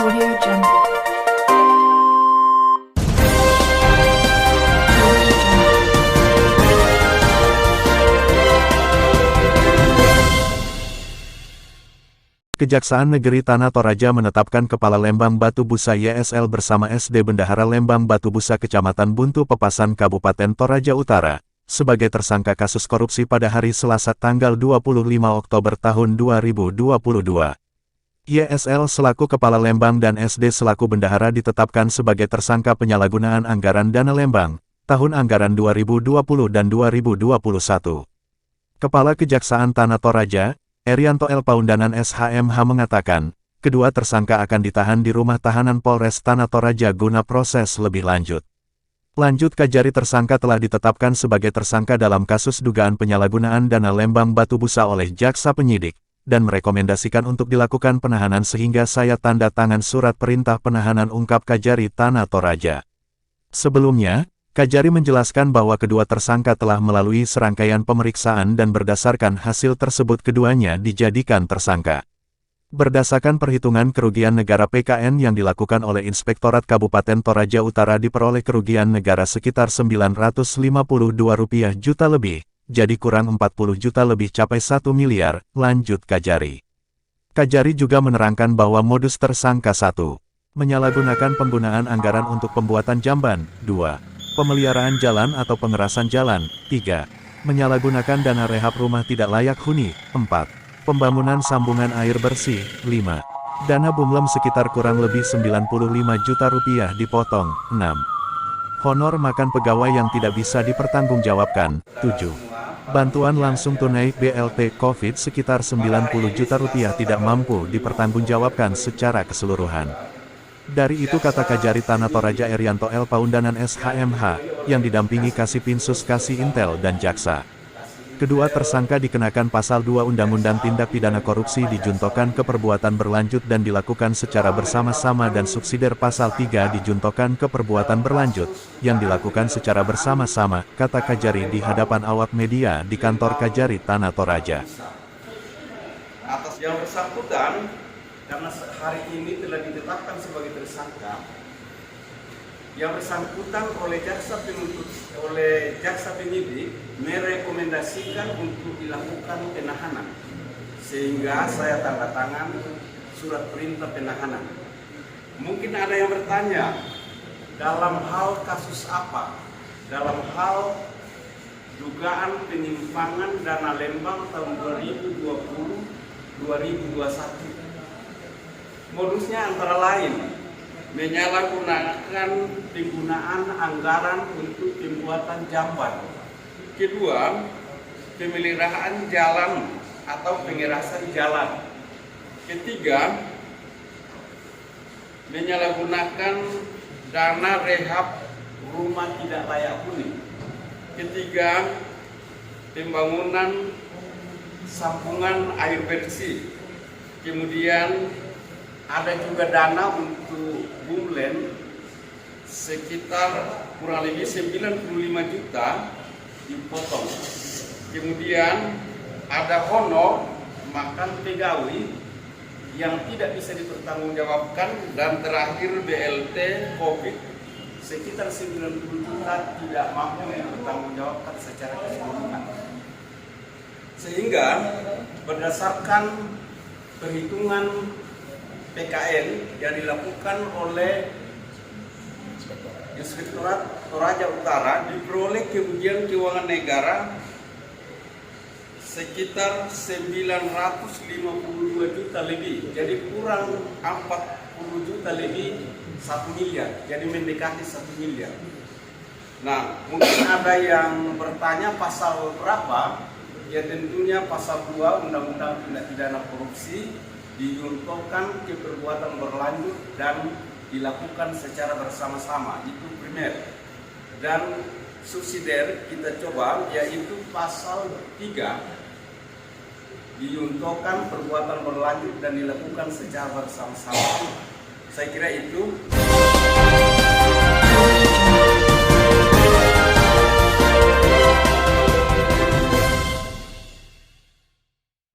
Audio Jungle. Kejaksaan Negeri Tanah Toraja menetapkan Kepala Lembang Batu Busa YSL bersama SD Bendahara Lembang Batu Busa Kecamatan Buntu Pepasan Kabupaten Toraja Utara sebagai tersangka kasus korupsi pada hari Selasa tanggal 25 Oktober tahun 2022. YSL selaku Kepala Lembang dan SD selaku Bendahara ditetapkan sebagai tersangka penyalahgunaan anggaran dana Lembang, tahun anggaran 2020 dan 2021. Kepala Kejaksaan Tanah Toraja, Erianto L. Paundanan SHMH mengatakan, kedua tersangka akan ditahan di rumah tahanan Polres Tanah Toraja guna proses lebih lanjut. Lanjut Kajari tersangka telah ditetapkan sebagai tersangka dalam kasus dugaan penyalahgunaan dana Lembang Batu Busa oleh jaksa penyidik, dan merekomendasikan untuk dilakukan penahanan sehingga saya tanda tangan surat perintah penahanan ungkap Kajari Tanah Toraja. Sebelumnya, Kajari menjelaskan bahwa kedua tersangka telah melalui serangkaian pemeriksaan dan berdasarkan hasil tersebut keduanya dijadikan tersangka. Berdasarkan perhitungan kerugian negara PKN yang dilakukan oleh Inspektorat Kabupaten Toraja Utara diperoleh kerugian negara sekitar Rp952 juta lebih, jadi kurang 40 juta lebih capai 1 miliar, lanjut Kajari. Kajari juga menerangkan bahwa modus tersangka 1. Menyalahgunakan penggunaan anggaran untuk pembuatan jamban, 2. Pemeliharaan jalan atau pengerasan jalan, 3. Menyalahgunakan dana rehab rumah tidak layak huni, 4. Pembangunan sambungan air bersih, 5. Dana bumlem sekitar kurang lebih Rp95 juta dipotong, 6. Honor makan pegawai yang tidak bisa dipertanggungjawabkan, 7. Bantuan langsung tunai BLT COVID sekitar Rp90 juta tidak mampu dipertanggungjawabkan secara keseluruhan. Dari itu kata Kajari Tanah Toraja Erianto L. Paundanan SHMH, yang didampingi Kasipinsus Kasih Intel dan Jaksa. Kedua tersangka dikenakan Pasal 2 Undang-Undang Tindak Pidana Korupsi dijuntokan ke perbuatan berlanjut dan dilakukan secara bersama-sama dan subsidiar Pasal 3 dijuntokan ke perbuatan berlanjut, yang dilakukan secara bersama-sama, kata Kajari di hadapan awak media di kantor Kajari Tanah Toraja. Atas yang bersangkutan, karena hari ini telah ditetapkan sebagai tersangka, yang bersangkutan oleh jaksa penyidik merekomendasikan untuk dilakukan penahanan, sehingga saya tanda tangan surat perintah penahanan. Mungkin ada yang bertanya, dalam hal kasus apa? Dalam hal dugaan penyimpangan dana Lembang tahun 2020-2021. Modusnya antara lain menyalahgunakan penggunaan anggaran untuk pembuatan jamban. Kedua, pemeliharaan jalan atau pengerasan jalan. Ketiga, menyalahgunakan dana rehab rumah tidak layak huni. Ketiga, pembangunan sambungan air bersih. Kemudian ada juga dana untuk bumlem sekitar kurang lebih 95 juta dipotong. Kemudian ada honor makan pegawai yang tidak bisa dipertanggungjawabkan, dan terakhir BLT COVID sekitar 90 juta tidak mampu dipertanggungjawabkan secara keseluruhan. Sehingga berdasarkan perhitungan PKN yang dilakukan oleh Inspektorat Toraja Utara diperoleh kerugian keuangan negara sekitar 952 juta lebih, jadi kurang 40 juta lebih 1 miliar, jadi mendekati 1 miliar. Nah, mungkin ada yang bertanya pasal berapa? Ya tentunya pasal 2 Undang-Undang Tindak Pidana Korupsi dijuntokan ke perbuatan berlanjut dan dilakukan secara bersama-sama, itu primer. Dan subsidiar kita coba, yaitu pasal 3 dijuntokan perbuatan berlanjut dan dilakukan secara bersama-sama. Saya kira itu.